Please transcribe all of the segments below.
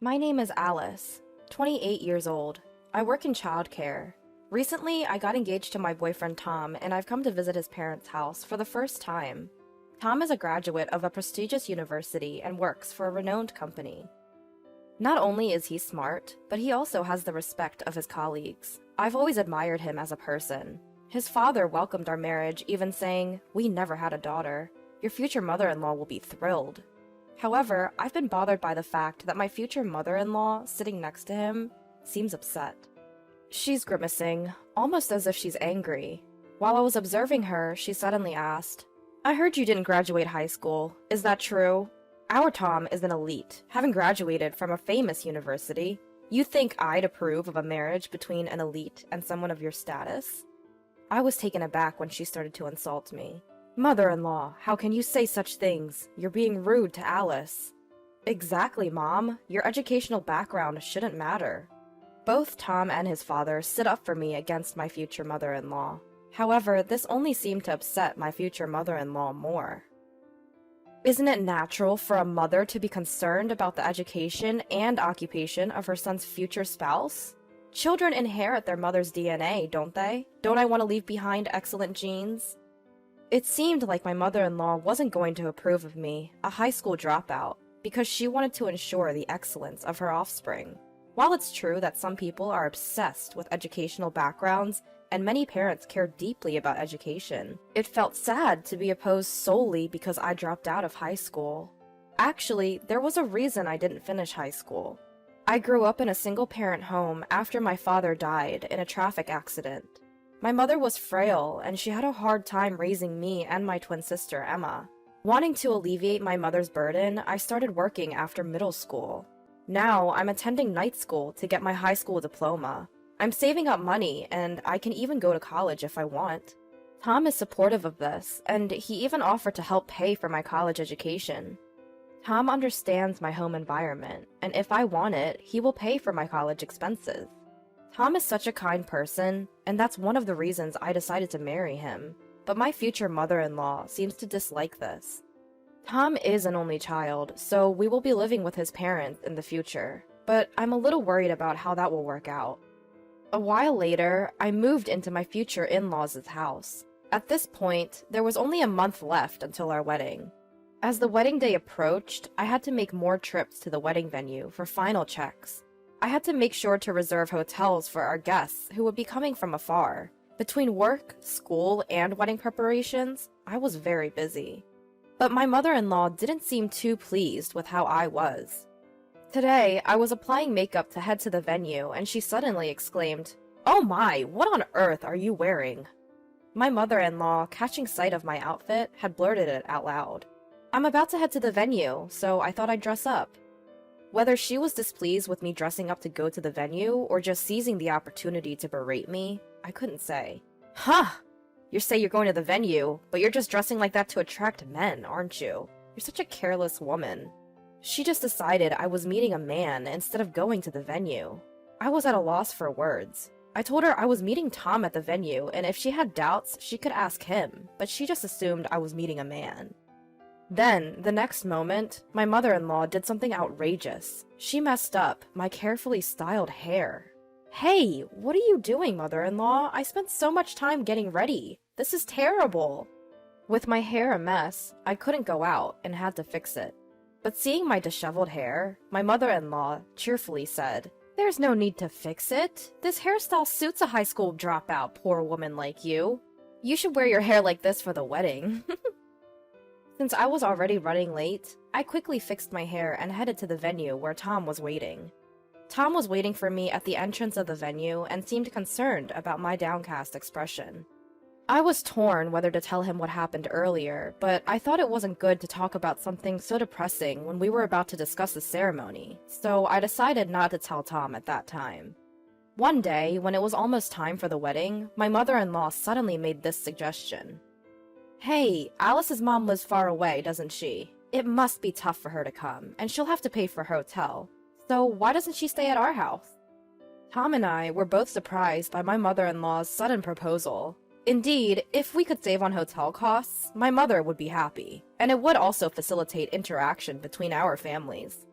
My name is Alice, 28 years old. I work in childcare. Recently, I got engaged to my boyfriend Tom, and I've come to visit his parents' house for the first time. Tom is a graduate of a prestigious university and works for a renowned company. Not only is he smart, but he also has the respect of his colleagues. I've always admired him as a person. His father welcomed our marriage, even saying, "We never had a daughter. Your future mother-in-law will be thrilled." However, I've been bothered by the fact that my future mother-in-law, sitting next to him, seems upset. She's grimacing, almost as if she's angry. While I was observing her, she suddenly asked, "I heard you didn't graduate high school. Is that true? Our Tom is an elite, having graduated from a famous university. You think I'd approve of a marriage between an elite and someone of your status?" I was taken aback when she started to insult me. "Mother-in-law, how can you say such things? You're being rude to Alice." "Exactly, Mom. Your educational background shouldn't matter." Both Tom and his father stood up for me against my future mother-in-law. However, this only seemed to upset my future mother-in-law more. Isn't it natural for a mother to be concerned about the education and occupation of her son's future spouse? Children inherit their mother's DNA, don't they? Don't I want to leave behind excellent genes? It seemed like my mother-in-law wasn't going to approve of me, a high school dropout, because she wanted to ensure the excellence of her offspring. While it's true that some people are obsessed with educational backgrounds, and many parents care deeply about education, it felt sad to be opposed solely because I dropped out of high school. Actually, there was a reason I didn't finish high school. I grew up in a single-parent home after my father died in a traffic accident. My mother was frail, and she had a hard time raising me and my twin sister, Emma. Wanting to alleviate my mother's burden, I started working after middle school. Now, I'm attending night school to get my high school diploma. I'm saving up money, and I can even go to college if I want. Tom is supportive of this, and he even offered to help pay for my college education. Tom understands my home environment, and if I want it, he will pay for my college expenses. Tom is such a kind person, and that's one of the reasons I decided to marry him, but my future mother-in-law seems to dislike this. Tom is an only child, so we will be living with his parents in the future, but I'm a little worried about how that will work out. A while later, I moved into my future in-laws' house. At this point, there was only a month left until our wedding. As the wedding day approached, I had to make more trips to the wedding venue for final checks. I had to make sure to reserve hotels for our guests who would be coming from afar. Between work, school, and wedding preparations, I was very busy. But my mother-in-law didn't seem too pleased with how I was. Today, I was applying makeup to head to the venue, and she suddenly exclaimed, "Oh my, what on earth are you wearing?" My mother-in-law, catching sight of my outfit, had blurted it out loud. "I'm about to head to the venue, so I thought I'd dress up." Whether she was displeased with me dressing up to go to the venue, or just seizing the opportunity to berate me, I couldn't say. "Huh! You say you're going to the venue, but you're just dressing like that to attract men, aren't you? You're such a careless woman." She just decided I was meeting a man instead of going to the venue. I was at a loss for words. I told her I was meeting Tom at the venue, and if she had doubts, she could ask him, but she just assumed I was meeting a man. Then, the next moment, my mother-in-law did something outrageous. She messed up my carefully styled hair. "Hey, what are you doing, mother-in-law? I spent so much time getting ready. This is terrible." With my hair a mess, I couldn't go out and had to fix it. But seeing my disheveled hair, my mother-in-law cheerfully said, "There's no need to fix it. This hairstyle suits a high school dropout, poor woman like you. You should wear your hair like this for the wedding." Since I was already running late, I quickly fixed my hair and headed to the venue where Tom was waiting. Tom was waiting for me at the entrance of the venue and seemed concerned about my downcast expression. I was torn whether to tell him what happened earlier, but I thought it wasn't good to talk about something so depressing when we were about to discuss the ceremony, so I decided not to tell Tom at that time. One day, when it was almost time for the wedding, my mother-in-law suddenly made this suggestion. "Hey, Alice's mom lives far away, doesn't she? It must be tough for her to come, and she'll have to pay for her hotel. So why doesn't she stay at our house?" Tom and I were both surprised by my mother-in-law's sudden proposal. Indeed, if we could save on hotel costs, my mother would be happy, and it would also facilitate interaction between our families.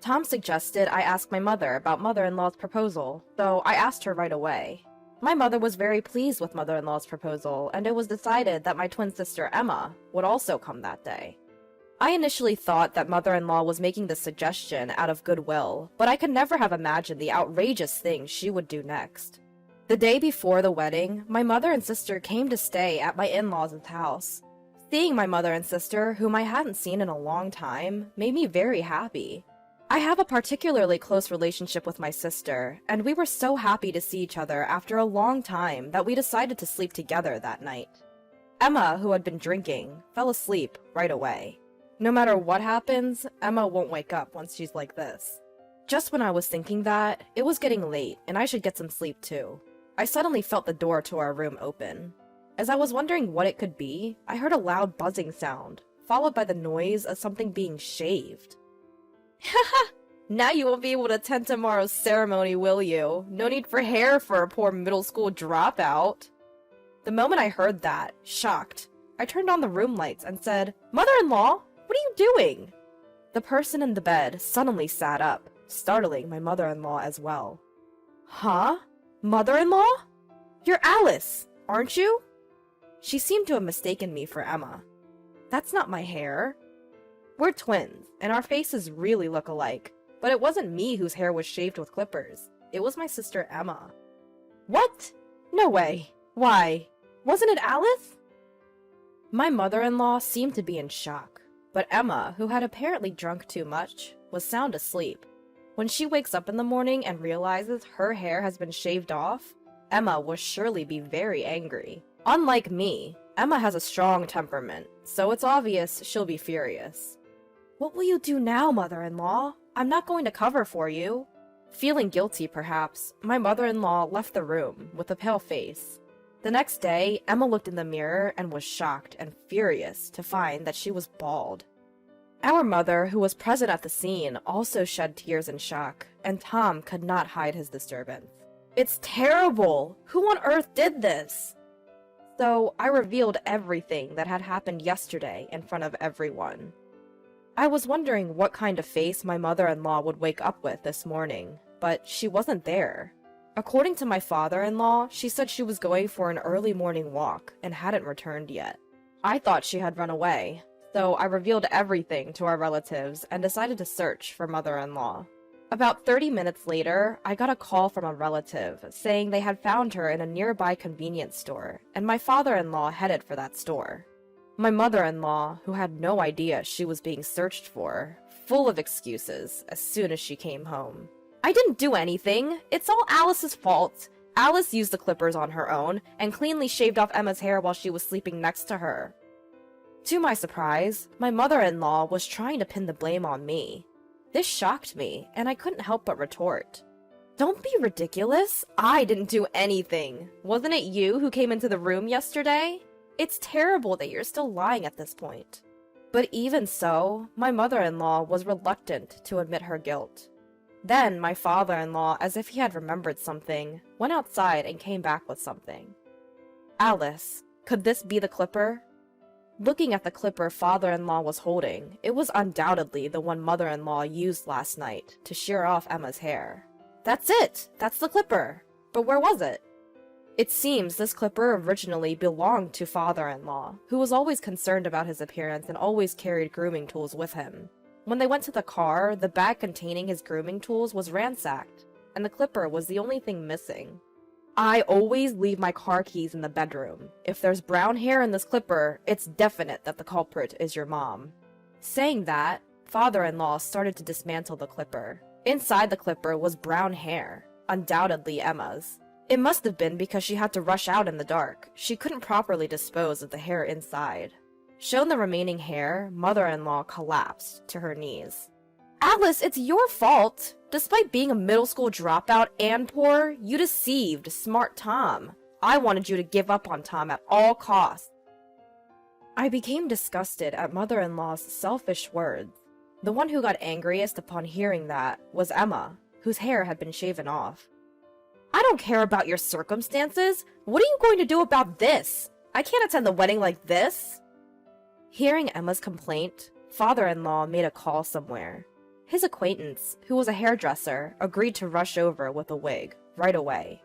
Tom suggested I ask my mother about mother-in-law's proposal, so I asked her right away. My mother was very pleased with mother-in-law's proposal, and it was decided that my twin sister Emma would also come that day. I initially thought that mother-in-law was making this suggestion out of goodwill, but I could never have imagined the outrageous things she would do next. The day before the wedding, my mother and sister came to stay at my in-laws' house. Seeing my mother and sister, whom I hadn't seen in a long time, made me very happy. I have a particularly close relationship with my sister, and we were so happy to see each other after a long time that we decided to sleep together that night. Emma, who had been drinking, fell asleep right away. No matter what happens, Emma won't wake up once she's like this. Just when I was thinking that, it was getting late and I should get some sleep too. I suddenly felt the door to our room open. As I was wondering what it could be, I heard a loud buzzing sound, followed by the noise of something being shaved. Haha! Now you won't be able to attend tomorrow's ceremony, will you? No need for hair for a poor middle school dropout. The moment I heard that, shocked, I turned on the room lights and said, "Mother-in-law, what are you doing?" The person in the bed suddenly sat up, startling my mother-in-law as well. Huh? Mother-in-law? You're Alice, aren't you? She seemed to have mistaken me for Emma. That's not my hair. We're twins, and our faces really look alike, but it wasn't me whose hair was shaved with clippers. It was my sister Emma. What? No way. Why? Wasn't it Alice? My mother-in-law seemed to be in shock, but Emma, who had apparently drunk too much, was sound asleep. When she wakes up in the morning and realizes her hair has been shaved off, Emma will surely be very angry. Unlike me, Emma has a strong temperament, so it's obvious she'll be furious. What will you do now, mother-in-law? I'm not going to cover for you. Feeling guilty, perhaps, my mother-in-law left the room with a pale face. The next day, Emma looked in the mirror and was shocked and furious to find that she was bald. Our mother, who was present at the scene, also shed tears in shock, and Tom could not hide his disturbance. It's terrible! Who on earth did this? So I revealed everything that had happened yesterday in front of everyone. I was wondering what kind of face my mother-in-law would wake up with this morning, but she wasn't there. According to my father-in-law, she said she was going for an early morning walk and hadn't returned yet. I thought she had run away, so I revealed everything to our relatives and decided to search for mother-in-law. About 30 minutes later, I got a call from a relative saying they had found her in a nearby convenience store, and my father-in-law headed for that store. My mother-in-law, who had no idea she was being searched for, full of excuses as soon as she came home. I didn't do anything. It's all Alice's fault. Alice used the clippers on her own and cleanly shaved off Emma's hair while she was sleeping next to her. To my surprise, my mother-in-law was trying to pin the blame on me. This shocked me, and I couldn't help but retort. Don't be ridiculous. I didn't do anything. Wasn't it you who came into the room yesterday? It's terrible that you're still lying at this point. But even so, my mother-in-law was reluctant to admit her guilt. Then my father-in-law, as if he had remembered something, went outside and came back with something. Alice, could this be the clipper? Looking at the clipper father-in-law was holding, it was undoubtedly the one mother-in-law used last night to shear off Emma's hair. That's it! That's the clipper! But where was it? It seems this clipper originally belonged to father-in-law, who was always concerned about his appearance and always carried grooming tools with him. When they went to the car, the bag containing his grooming tools was ransacked, and the clipper was the only thing missing. I always leave my car keys in the bedroom. If there's brown hair in this clipper, it's definite that the culprit is your mom. Saying that, father-in-law started to dismantle the clipper. Inside the clipper was brown hair, undoubtedly Emma's. It must have been because she had to rush out in the dark. She couldn't properly dispose of the hair inside. Shown the remaining hair, mother-in-law collapsed to her knees. Alice, it's your fault! Despite being a middle school dropout and poor, you deceived smart Tom. I wanted you to give up on Tom at all costs. I became disgusted at mother-in-law's selfish words. The one who got angriest upon hearing that was Emma, whose hair had been shaven off. I don't care about your circumstances. What are you going to do about this? I can't attend the wedding like this. Hearing Emma's complaint, father-in-law made a call somewhere. His acquaintance, who was a hairdresser, agreed to rush over with a wig right away.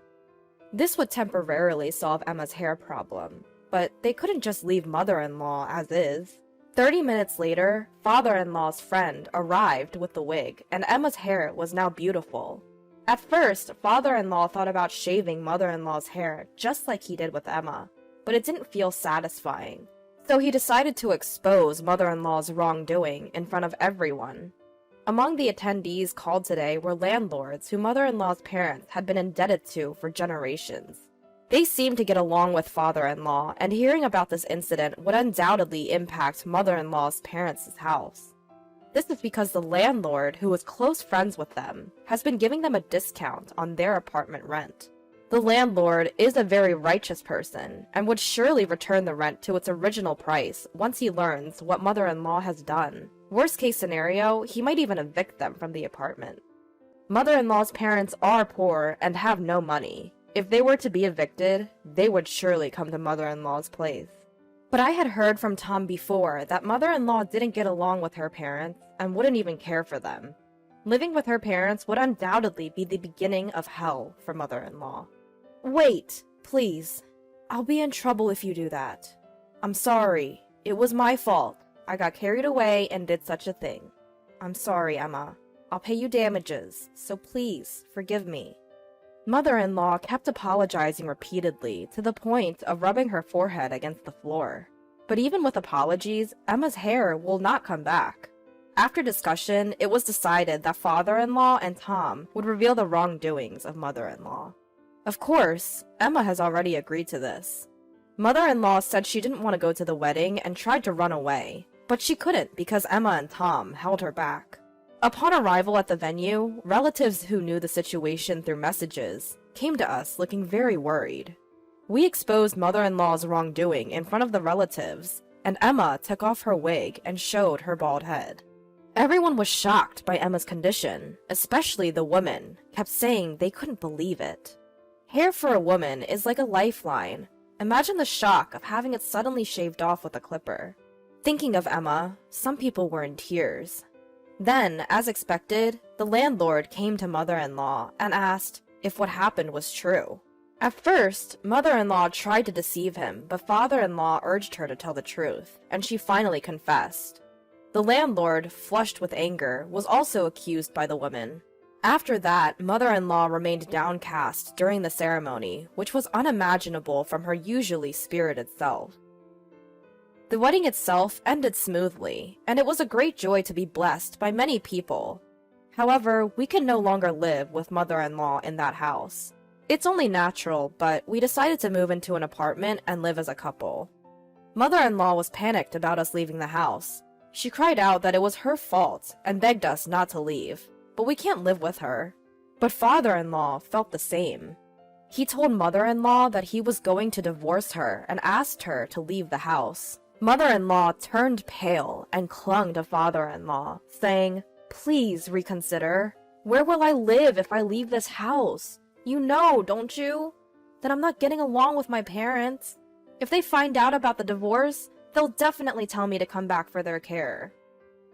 This would temporarily solve Emma's hair problem, but they couldn't just leave mother-in-law as is. 30 minutes later, father-in-law's friend arrived with the wig, and Emma's hair was now beautiful. At first, father-in-law thought about shaving mother-in-law's hair just like he did with Emma, but it didn't feel satisfying. So he decided to expose mother-in-law's wrongdoing in front of everyone. Among the attendees called today were landlords who mother-in-law's parents had been indebted to for generations. They seemed to get along with father-in-law, and hearing about this incident would undoubtedly impact mother-in-law's parents' house. This is because the landlord, who was close friends with them, has been giving them a discount on their apartment rent. The landlord is a very righteous person, and would surely return the rent to its original price once he learns what mother-in-law has done. Worst case scenario, he might even evict them from the apartment. Mother-in-law's parents are poor and have no money. If they were to be evicted, they would surely come to mother-in-law's place. But I had heard from Tom before that mother-in-law didn't get along with her parents and wouldn't even care for them. Living with her parents would undoubtedly be the beginning of hell for mother-in-law. Wait, please. I'll be in trouble if you do that. I'm sorry. It was my fault. I got carried away and did such a thing. I'm sorry, Emma. I'll pay you damages, so please forgive me. Mother-in-law kept apologizing repeatedly to the point of rubbing her forehead against the floor. But even with apologies, Emma's hair will not come back. After discussion, it was decided that father-in-law and Tom would reveal the wrongdoings of mother-in-law. Of course, Emma has already agreed to this. Mother-in-law said she didn't want to go to the wedding and tried to run away, but she couldn't because Emma and Tom held her back. Upon arrival at the venue, relatives who knew the situation through messages came to us looking very worried. We exposed mother-in-law's wrongdoing in front of the relatives, and Emma took off her wig and showed her bald head. Everyone was shocked by Emma's condition, especially the women, kept saying they couldn't believe it. Hair for a woman is like a lifeline. Imagine the shock of having it suddenly shaved off with a clipper. Thinking of Emma, some people were in tears. Then, as expected, the landlord came to mother-in-law and asked if what happened was true. At first, mother-in-law tried to deceive him, but father-in-law urged her to tell the truth, and she finally confessed. The landlord, flushed with anger, was also accused by the woman. After that, mother-in-law remained downcast during the ceremony, which was unimaginable from her usually spirited self. The wedding itself ended smoothly, and it was a great joy to be blessed by many people. However, we can no longer live with mother-in-law in that house. It's only natural, but we decided to move into an apartment and live as a couple. Mother-in-law was panicked about us leaving the house. She cried out that it was her fault and begged us not to leave, but we can't live with her. But father-in-law felt the same. He told mother-in-law that he was going to divorce her and asked her to leave the house. Mother-in-law turned pale and clung to father-in-law, saying, "Please reconsider. Where will I live if I leave this house? You know, don't you? That I'm not getting along with my parents. If they find out about the divorce, they'll definitely tell me to come back for their care."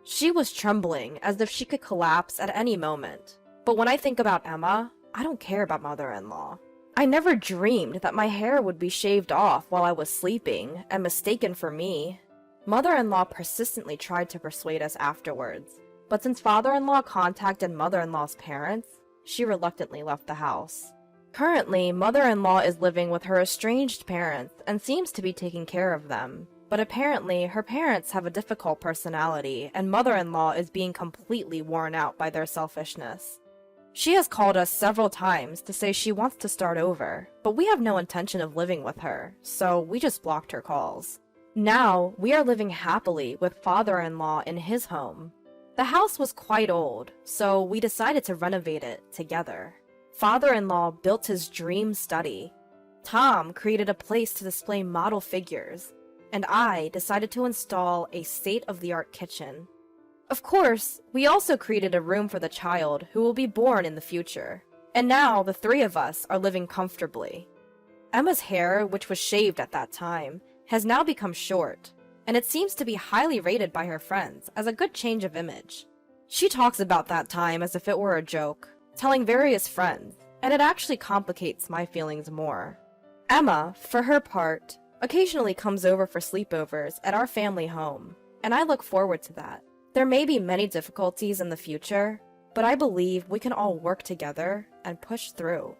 She was trembling as if she could collapse at any moment. But when I think about Emma, I don't care about mother-in-law. I never dreamed that my hair would be shaved off while I was sleeping and mistaken for me. Mother-in-law persistently tried to persuade us afterwards, but since father-in-law contacted mother-in-law's parents, she reluctantly left the house. Currently, mother-in-law is living with her estranged parents and seems to be taking care of them, but apparently her parents have a difficult personality and mother-in-law is being completely worn out by their selfishness. She has called us several times to say she wants to start over, but we have no intention of living with her, so we just blocked her calls. Now, we are living happily with father-in-law in his home. The house was quite old, so we decided to renovate it together. Father-in-law built his dream study. Tom created a place to display model figures, and I decided to install a state-of-the-art kitchen. Of course, we also created a room for the child who will be born in the future. And now the three of us are living comfortably. Emma's hair, which was shaved at that time, has now become short, and it seems to be highly rated by her friends as a good change of image. She talks about that time as if it were a joke, telling various friends, and it actually complicates my feelings more. Emma, for her part, occasionally comes over for sleepovers at our family home, and I look forward to that. There may be many difficulties in the future, but I believe we can all work together and push through.